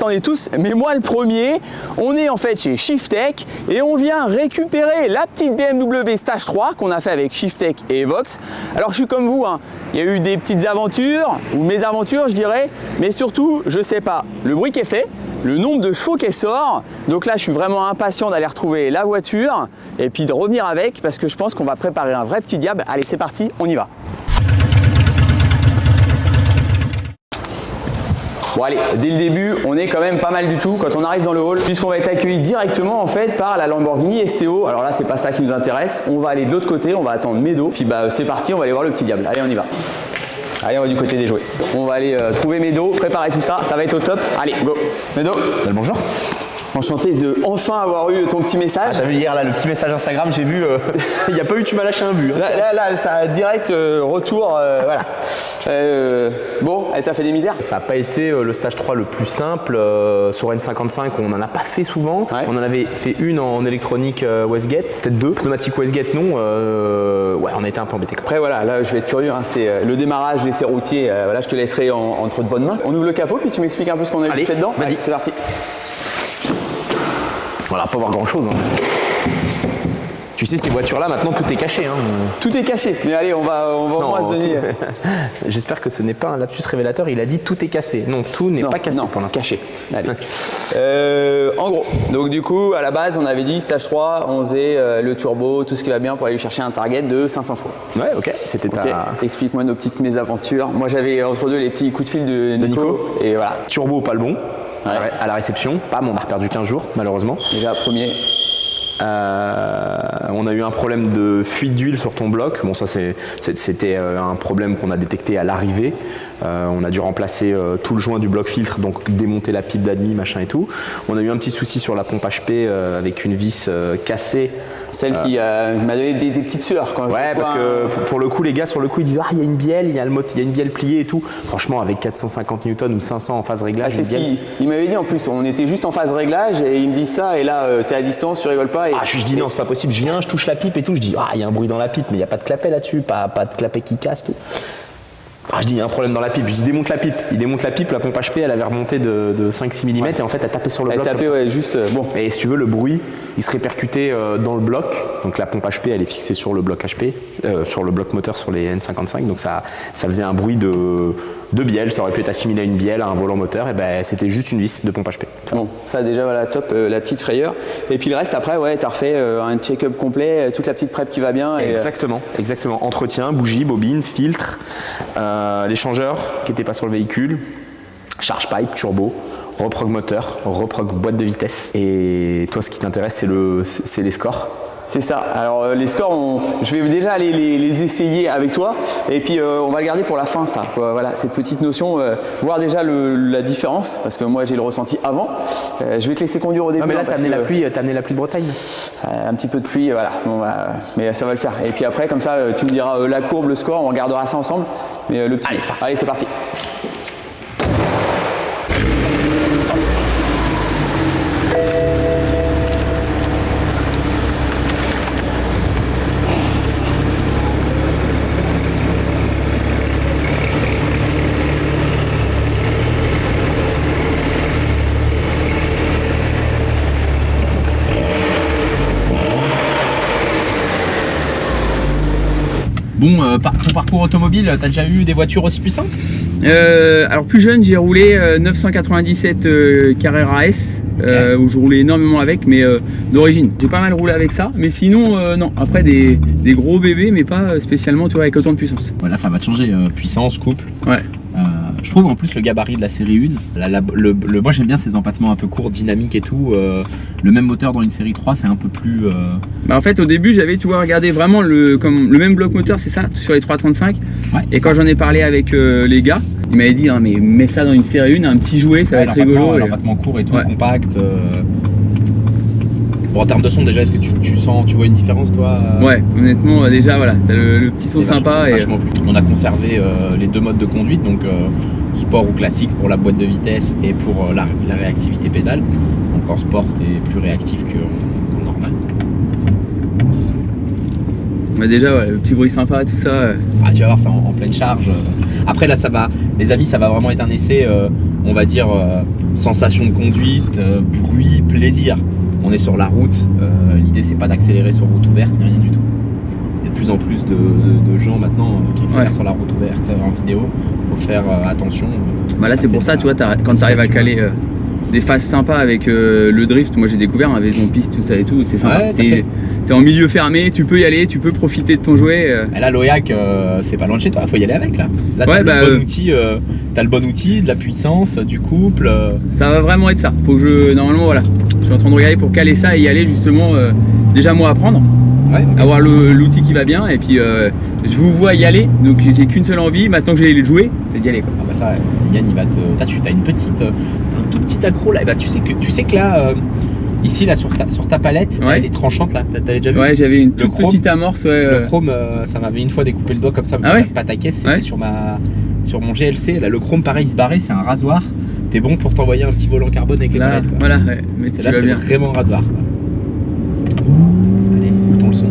attendez tous, mais moi le premier. On est en fait chez Shiftech et on vient récupérer la petite BMW Stage 3 qu'on a fait avec Shiftech et Evox. Alors je suis comme vous, hein. Il y a eu des petites aventures, ou mésaventures je dirais, mais surtout, je sais pas, le bruit qui est fait, le nombre de chevaux qui sort. Donc là, je suis vraiment impatient d'aller retrouver la voiture et puis de revenir avec parce que je pense qu'on va préparer un vrai petit diable. Allez, c'est parti, on y va. Bon allez, dès le début, on est quand même pas mal du tout quand on arrive dans le hall, puisqu'on va être accueilli directement en fait par la Lamborghini STO. Alors là, c'est pas ça qui nous intéresse. On va aller de l'autre côté, on va attendre Medo. Puis bah c'est parti, on va aller voir le petit diable. Allez, on y va. Allez, on va du côté des jouets. On va aller trouver Medo, préparer tout ça, ça va être au top. Allez, go. Medo. Bonjour. Enchanté de enfin avoir eu ton petit message. T'as vu hier là le petit message Instagram, j'ai vu, il n'y a pas eu tu m'as lâché un but. Hein, là, ça a direct retour, voilà. Bon, elle t'a fait des misères? Ça n'a pas été le stage 3 le plus simple. Sur N55, on n'en a pas fait souvent. Ouais. On en avait fait une en électronique Westgate, peut-être deux. Pneumatique Westgate, non. Ouais, on a été un peu embêtés. Après, voilà, là, je vais être curieux. Hein, c'est le démarrage, l'essai routier. Voilà, je te laisserai entre de bonnes mains. On ouvre le capot, puis tu m'expliques un peu ce qu'on a fait dedans. Vas-y, c'est parti. Voilà, pas voir grand chose. Hein. Tu sais, ces voitures-là, maintenant, tout est caché. Hein. Tout est caché. Mais allez, on va au moins se donner. J'espère que ce n'est pas un lapsus révélateur. Il a dit tout est cassé. Non, tout n'est pas cassé pour l'instant. Caché. Allez. En gros, donc du coup, à la base, on avait dit stage 3, on faisait le turbo, tout ce qui va bien pour aller chercher un target de 500 chevaux. Ouais, ok. C'était Explique-moi nos petites mésaventures. Moi, j'avais entre deux les petits coups de fil de Nico. Et voilà. Turbo, pas le bon. Ouais. À la réception. Bam, on a perdu 15 jours, malheureusement. Déjà, premier. On a eu un problème de fuite d'huile sur ton bloc. Bon, ça c'était un problème qu'on a détecté à l'arrivée. On a dû remplacer tout le joint du bloc filtre, donc démonter la pipe d'admis, machin et tout. On a eu un petit souci sur la pompe HP avec une vis cassée. Celle qui m'a donné des petites sueurs quand ouais, parce que pour le coup, les gars sur le coup ils disent ah il y a une bielle, il y a une bielle pliée et tout. Franchement, avec 450 Newton ou 500 en phase réglage. C'est ce qu'il m'avait dit en plus. On était juste en phase réglage et il me dit ça et là t'es à distance, tu rigoles pas. Et, je dis non, c'est pas possible. Je viens, je touche la pipe et tout. Je dis ah il y a un bruit dans la pipe, mais il n'y a pas de clapet là-dessus, pas de clapet qui casse tout. Je dis il y a un problème dans la pipe, je dis démonte la pipe. Il démonte la pipe, la pompe HP elle avait remonté de 5-6 mm et en fait elle tapait sur le bloc. Elle tapait ouais, juste bon. Et si tu veux le bruit il se répercutait dans le bloc, donc la pompe HP elle est fixée sur le bloc HP, sur le bloc moteur sur les N55, donc ça faisait un bruit de bielle, ça aurait pu être assimilé à une bielle, à un volant moteur, et ben c'était juste une vis de pompe HP. Bon, ça déjà voilà top, la petite frayeur. Et puis le reste après ouais t'as refait un check-up complet, toute la petite prep qui va bien. Et, exactement. Entretien, bougie, bobine, filtre, l'échangeur qui n'était pas sur le véhicule, charge pipe, turbo, reprog moteur, reprog boîte de vitesse. Et toi ce qui t'intéresse c'est les scores. C'est ça. Alors les scores, je vais déjà aller les essayer avec toi et puis on va le garder pour la fin ça. Voilà, cette petite notion, voir déjà la différence parce que moi j'ai le ressenti avant. Je vais te laisser conduire au début. Non mais là t'as amené la pluie de Bretagne. Un petit peu de pluie, voilà. Bon, mais ça va le faire. Et puis après comme ça tu me diras la courbe, le score, on regardera ça ensemble. Mais le petit. Allez c'est parti. Allez c'est parti. Bon, ton parcours automobile, t'as déjà eu des voitures aussi puissantes? Alors plus jeune, j'ai roulé 997 Carrera S, où je roulais énormément avec, mais d'origine. J'ai pas mal roulé avec ça, mais sinon, non. Après des gros bébés, mais pas spécialement tu vois, avec autant de puissance. Voilà, ça va te changer, puissance, couple. Ouais. Je trouve en plus le gabarit de la série 1, moi j'aime bien ces empattements un peu courts, dynamiques et tout. Le même moteur dans une série 3 c'est un peu plus... Bah en fait au début j'avais regardé vraiment le même bloc moteur, c'est ça, sur les 335. Ouais, et quand j'en ai parlé avec les gars, ils m'avaient dit hein, mais mets ça dans une série 1, un petit jouet, ça va être rigolo. L'empattement court et tout, compact. Bon, en termes de son déjà, est-ce que tu vois une différence toi Ouais, honnêtement déjà voilà, t'as le petit son sympa. Vachement plus. On a conservé les deux modes de conduite, donc sport ou classique pour la boîte de vitesse et pour la réactivité pédale. Donc en sport t'es plus réactif qu'en normal. Mais déjà ouais, le petit bruit sympa, tout ça. Ah, tu vas voir ça en pleine charge. Après là ça va, les amis, ça va vraiment être un essai, on va dire sensation de conduite, bruit, plaisir. On est sur la route, l'idée c'est pas d'accélérer sur route ouverte, ni rien du tout. Il y a de plus en plus de gens maintenant qui accélèrent sur la route ouverte en vidéo. Faut faire attention. Bah là c'est pour ça, tu vois, quand tu arrives à caler des phases sympas avec le drift, moi j'ai découvert un vaison piste, tout ça et tout, c'est sympa. Ouais, t'es en milieu fermé, tu peux y aller, tu peux profiter de ton jouet. Et là l'Oyac c'est pas loin de chez toi, faut y aller avec là. Là ouais, t'as le bon outil, de la puissance, du couple. Ça va vraiment être ça. Faut que normalement voilà, je suis en train de regarder pour caler ça et y aller justement déjà moi apprendre. Ouais, okay. Avoir l'outil qui va bien et puis je vous vois y aller, donc j'ai qu'une seule envie maintenant que j'ai les jouer, c'est d'y aller quoi. Ah bah ça, Yann il va te. T'as un tout petit accro là, et bah tu sais que là, ici là sur ta palette, elle est tranchante là, t'avais déjà vu? Ouais, j'avais une toute petite amorce. Le chrome, ça m'avait une fois découpé le doigt comme ça, mais pas ta caisse, c'était sur mon GLC, là le chrome pareil il se barrait, c'est un rasoir, t'es bon pour t'envoyer un petit volant carbone avec les palettes quoi. Voilà, ouais, mais là c'est vraiment un rasoir quoi. Allez, écoutons le son.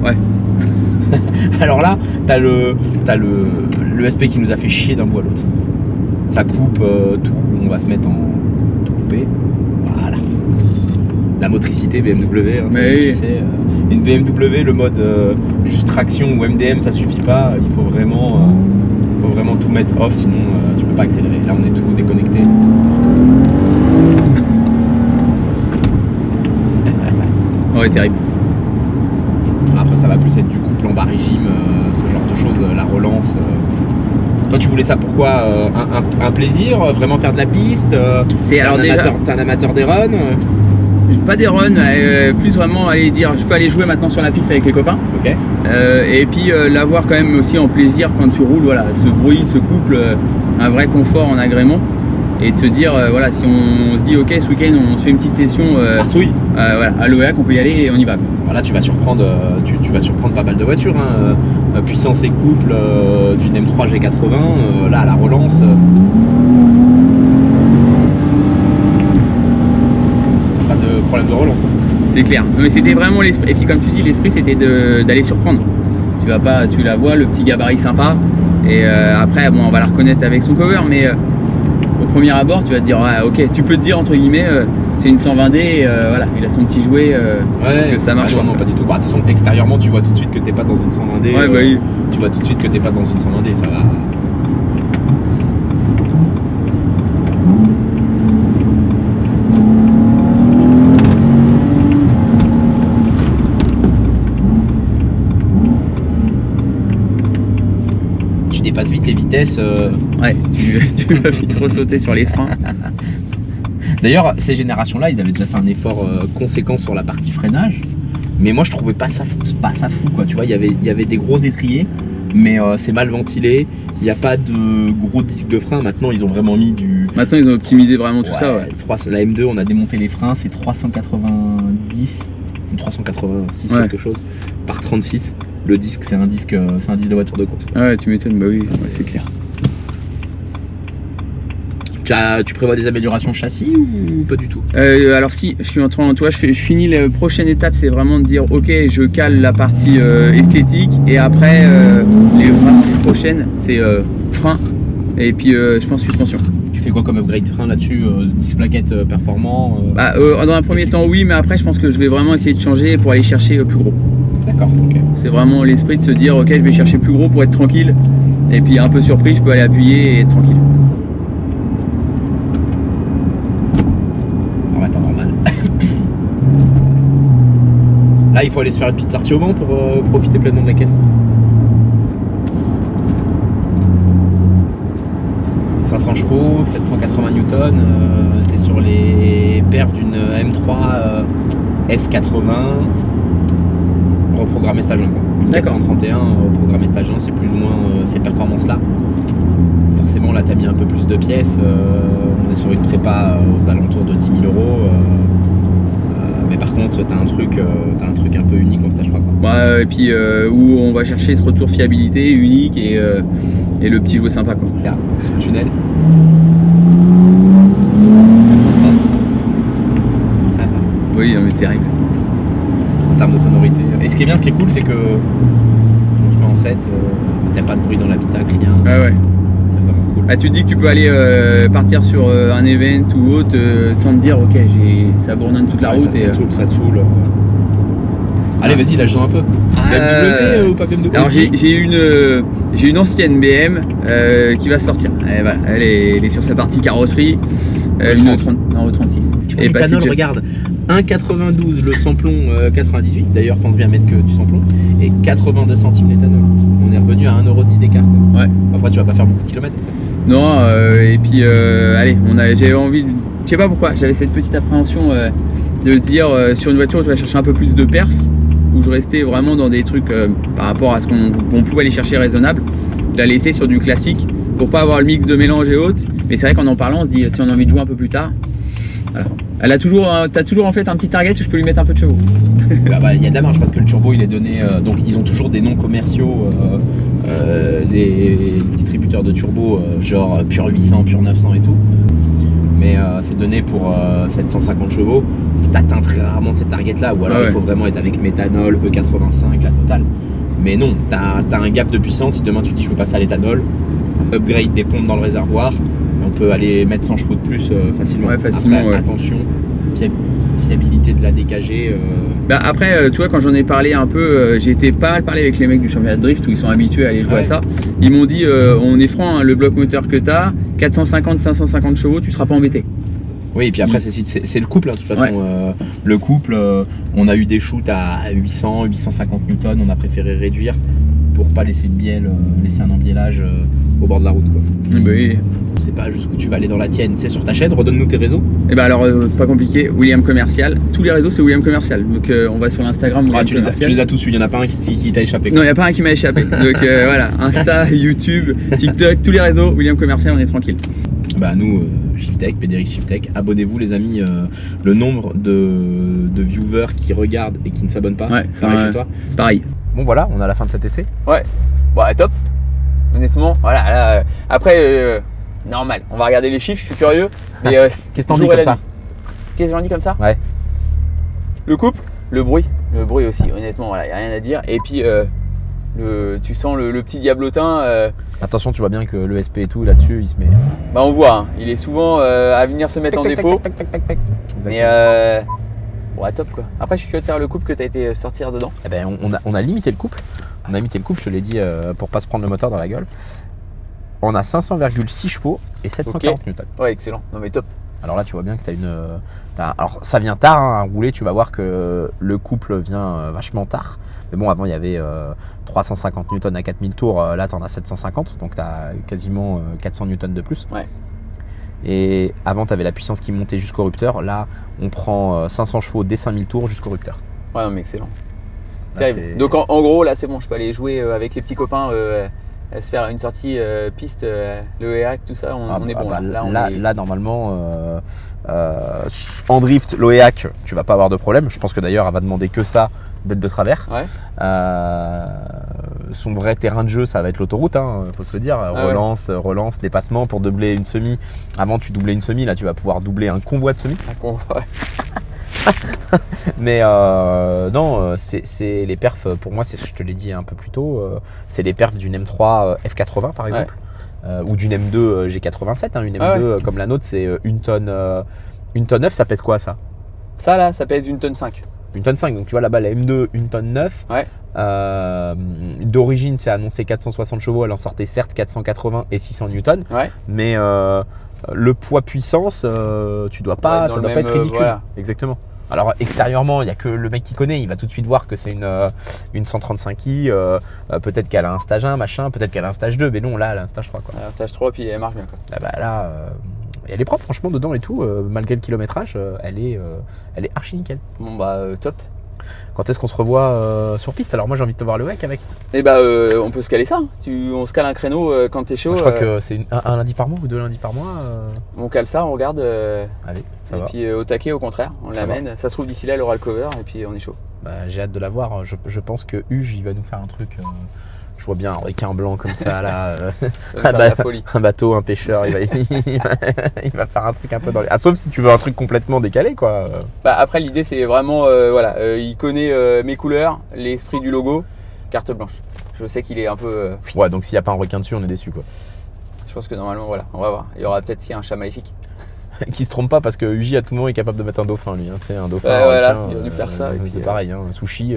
Ouais. Alors là, t'as le SP qui nous a fait chier d'un bout à l'autre. Ça coupe tout, on va se mettre en tout coupé. Voilà. La motricité BMW, hein, mais tu sais, une BMW, le mode juste traction ou MDM, ça suffit pas. Il faut vraiment tout mettre off, sinon tu peux pas accélérer. Là, on est tout déconnecté. Ouais, terrible. Après, ça va plus être du couple en bas régime, ce genre de choses, la relance. Toi, tu voulais ça pourquoi un plaisir, vraiment faire de la piste. T'es un amateur des runs. Pas des runs, plus vraiment aller dire je peux aller jouer maintenant sur la piste avec les copains. Ok. Et puis l'avoir quand même aussi en plaisir quand tu roules, voilà, ce bruit, ce couple, un vrai confort en agrément. Et de se dire, voilà, si on se dit ok, ce week-end on se fait une petite session voilà, à l'Oyac, on peut y aller et on y va. Voilà, tu vas surprendre pas mal de voitures, hein. Puissance et couple d'une M3 G80, là à la relance. Pas de problème de relance. Hein. C'est clair, mais c'était vraiment l'esprit. Et puis comme tu dis, l'esprit c'était d'aller surprendre. Tu la vois, le petit gabarit sympa. Et après, bon, on va la reconnaître avec son cover, mais au premier abord, tu vas te dire, ah, ok, tu peux te dire entre guillemets, c'est une 120D, voilà, il a son petit jouet, que ça marche. Non, pas du tout. Bah, de toute façon, extérieurement, tu vois tout de suite que t'es pas dans une 120D. Ouais, bah oui. Tu vois tout de suite que t'es pas dans une 120D, ça va. Tu dépasses vite les vitesses. Ouais, tu vas vite ressauter sur les freins. D'ailleurs, ces générations-là, ils avaient déjà fait un effort conséquent sur la partie freinage, mais moi je trouvais pas ça fou quoi. Tu vois, il y avait des gros étriers, mais c'est mal ventilé. Il n'y a pas de gros disques de frein. Maintenant, ils ont vraiment mis du. Maintenant, ils ont optimisé vraiment tout ça. Ouais. La M2, on a démonté les freins, c'est 390, 386 quelque chose par 36. Le disque, c'est un disque de voiture de course. Ouais, tu m'étonnes. Bah oui, ouais, c'est clair. Tu prévois des améliorations châssis ou pas du tout? Alors si, je suis en train, toi, je finis la prochaine étape, c'est vraiment de dire ok, je cale la partie esthétique et après les prochaines, c'est frein et puis je pense suspension. Tu fais quoi comme upgrade frein là-dessus? Disque plaquette performant dans un premier temps oui, mais après je pense que je vais vraiment essayer de changer pour aller chercher plus gros. D'accord, ok. C'est vraiment l'esprit de se dire ok, je vais chercher plus gros pour être tranquille et puis un peu surpris, je peux aller appuyer et être tranquille. Là, il faut aller se faire une petite sortie au vent pour profiter pleinement de la caisse. 500 chevaux, 780 newtons, tu es sur les perfs d'une M3 F80 reprogrammé stage 1. Une 431 reprogrammé stage 1, c'est plus ou moins ces performances-là. Forcément, là, tu as mis un peu plus de pièces. On est sur une prépa aux alentours de 10 000 euros. Mais par contre, t'as un truc un peu unique en stage 3. Ouais, et puis où on va chercher ce retour fiabilité unique et le petit jouet sympa quoi. Là, sous le tunnel. Oui, mais terrible. En termes de sonorité. Et ce qui est bien, ce qui est cool, c'est que je me mets en 7, t'as pas de bruit dans l'habitacle, rien. Ah ouais. C'est vraiment cool. Ah, tu te dis que tu peux aller partir sur un event ou autre sans te dire ok ça bourdonne toute la Ouais, route. ça te saoule. Allez, vas-y, lâche-en un peu. BMW ou pas BMW? Alors j'ai une ancienne BM qui va sortir. Voilà, elle est sur sa partie carrosserie. Numéro 36. Et l'éthanol, regarde, 1,92 le samplon 98, d'ailleurs pense bien mettre que du samplon, et 82 centimes l'éthanol. On est revenu à 1,10€ d'écart. Ouais. Après tu vas pas faire beaucoup de kilomètres avec ça. Non, et puis allez, j'avais envie, je sais pas pourquoi, j'avais cette petite appréhension de dire sur une voiture je vais chercher un peu plus de perf, où je restais vraiment dans des trucs par rapport à ce qu'on pouvait aller chercher raisonnable, de la laisser sur du classique pour pas avoir le mix de mélange et autres. Mais c'est vrai qu'en parlant on se dit si on a envie de jouer un peu plus tard. Voilà. T'as toujours en fait un petit target où je peux lui mettre un peu de chevaux. Il y a de la marge parce que le turbo il est donné, donc ils ont toujours des noms commerciaux, les distributeurs de turbo genre Pure 800, Pure 900 et tout. Mais c'est donné pour 750 chevaux. T'atteins très rarement cette target là, ou alors il faut vraiment être avec méthanol, E85, la totale. Mais non, t'as un gap de puissance. Si demain tu dis je veux passer à l'éthanol, upgrade des pompes dans le réservoir, on peut aller mettre 100 chevaux de plus facilement. Ouais, facilement. Après, attention, fiabilité de la DKG. Après, tu vois, quand j'en ai parlé un peu, j'ai été pas mal parlé avec les mecs du championnat de drift où ils sont habitués à aller jouer à ça. Ils m'ont dit on est franc, hein, le bloc moteur que tu as, 450-550 chevaux, tu seras pas embêté. Oui, et puis après, c'est le couple, hein, de toute façon. Ouais. Le couple, on a eu des shoots à 800, 850 newtons, on a préféré réduire pour pas laisser de bielle, laisser un embiellage au bord de la route, quoi. Oui. Je sais pas jusqu'où tu vas aller dans la tienne, c'est sur ta chaîne, redonne-nous tes réseaux. Et alors, pas compliqué, William Commercial. Tous les réseaux, c'est William Commercial. Donc, on va sur l'Instagram. Tu les as tous su, il y en a pas un qui t'a échappé. Non, il n'y a pas un qui m'a échappé. Donc, voilà, Insta, YouTube, TikTok, tous les réseaux, William Commercial, on est tranquille. Nous, Shiftech, Pédéric Shiftech, abonnez-vous les amis, le nombre de viewers qui regardent et qui ne s'abonnent pas, pareil chez toi. Pareil. Bon voilà, on a la fin de cet essai. Ouais, top. Honnêtement, voilà, là, après, normal, on va regarder les chiffres, je suis curieux. Mais Qu'est-ce que t'en dis comme ça? Qu'est-ce que j'en dis comme ça? Ouais. Le couple, le bruit aussi, honnêtement, voilà, il n'y a rien à dire. Et puis, tu sens le petit diablotin. Attention, tu vois bien que le SP et tout là-dessus, il se met. On voit, hein, il est souvent à venir se mettre en défaut. Mais ouais, top quoi. Après, je suis curieux de savoir le couple que tu as été sortir dedans. Eh ben, on a limité le couple. On a limité le couple, je te l'ai dit, pour pas se prendre le moteur dans la gueule. On a 500,6 chevaux et 740 newtons. Ouais, excellent. Non mais top. Alors là, tu vois bien que tu as une. Alors, ça vient tard à rouler. Tu vas voir que le couple vient vachement tard. Mais bon, avant, il y avait 350 newtons à 4000 tours. Là, tu en as 750. Donc, tu as quasiment 400 newtons de plus. Ouais. Et avant, tu avais la puissance qui montait jusqu'au rupteur. Là, on prend 500 chevaux dès 5000 tours jusqu'au rupteur. Ouais, non, mais excellent. Là, donc, en gros, là, c'est bon. Je peux aller jouer avec les petits copains. Se faire une sortie piste, le EAC, tout ça, on est bon là. Là, normalement, en drift, l'OEAC, tu vas pas avoir de problème. Je pense que d'ailleurs, elle va demander que ça d'être de travers. Ouais. Son vrai terrain de jeu, ça va être l'autoroute, hein, faut se le dire. Relance, dépassement pour doubler une semi. Avant, tu doublais une semi, là, tu vas pouvoir doubler un convoi de semi. Un convoi, ouais. Mais non, c'est les perfs, pour moi, je te l'ai dit un peu plus tôt, c'est les perfs d'une M3 F80 par exemple, ou d'une M2 G87. Hein, une M2 comme la nôtre, c'est une tonne 9, ça pèse quoi ça? Ça là, ça pèse une tonne 5. Une tonne 5, donc tu vois là-bas la M2, une tonne 9. Ouais. D'origine, c'est annoncé 460 chevaux, elle en sortait certes 480 et 600 newtons. Ouais. Mais le poids puissance, tu dois pas, ça doit pas être ridicule. Voilà. Exactement. Alors extérieurement, il n'y a que le mec qui connaît, il va tout de suite voir que c'est une 135i, peut-être qu'elle a un stage 1, machin, peut-être qu'elle a un stage 2, mais non, là, elle a un stage 3. Quoi. Un stage 3, puis elle marche bien. Quoi. Là, elle est propre, franchement, dedans et tout, malgré le kilométrage, elle est archi nickel. Bon, top. Quand est-ce qu'on se revoit sur piste? Alors moi, j'ai envie de te voir le WEC avec. Eh on peut se caler ça. On se cale un créneau quand t'es chaud. Je crois que c'est un lundi par mois ou 2 lundis par mois. On cale ça, on regarde. Allez, ça et va. Puis au taquet, au contraire, on l'amène. Ça se trouve d'ici là, elle aura le cover et puis on est chaud. J'ai hâte de la voir. Je pense que Huge, il va nous faire un truc. Je vois bien un requin blanc comme ça là, un bateau, un pêcheur, il va faire un truc un peu dans les... sauf si tu veux un truc complètement décalé quoi. Après l'idée c'est vraiment il connaît mes couleurs, l'esprit du logo, carte blanche. Je sais qu'il est un peu. Ouais, donc s'il n'y a pas un requin dessus, on est déçu quoi. Je pense que normalement, voilà, on va voir. Il y aura peut-être un chat maléfique. Qui se trompe pas parce que Uji à tout moment est capable de mettre un dauphin lui. C'est un dauphin. Ouais, voilà, requin, il va nous faire ça, et puis, c'est pareil, un sushi,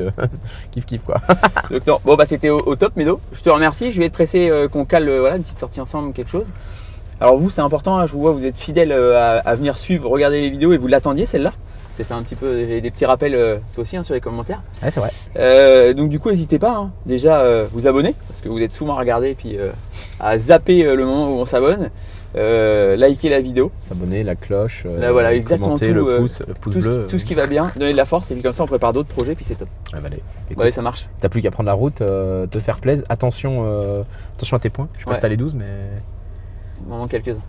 kiff quoi. Donc, non. Bon, bah c'était au top, Médo. Je te remercie. Je vais être pressé qu'on cale voilà, une petite sortie ensemble, quelque chose. Alors, vous, c'est important. Hein, je vous vois, vous êtes fidèle à venir suivre, regarder les vidéos et vous l'attendiez celle-là. C'est fait un petit peu des petits rappels toi aussi hein, sur les commentaires. Ouais, c'est vrai. Donc du coup n'hésitez pas hein, déjà vous abonner parce que vous êtes souvent à regarder et puis à zapper le moment où on s'abonne, liker la vidéo, S'abonner, la cloche, là voilà exactement tout, le pouce bleu. tout ce qui va bien, donner de la force et puis comme ça on prépare d'autres projets puis c'est top. Ouais, bah, allez, écoute, Ouais ça marche. t'as plus qu'à prendre la route, te faire plaisir. Attention à tes points. Je sais pas Ouais. si t'as les 12 mais. Il m'en manque quelques-uns.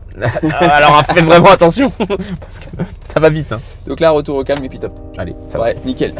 Alors fais vraiment attention parce que ça va vite hein. Donc là retour au calme et puis top. Allez, ça va. Ouais nickel.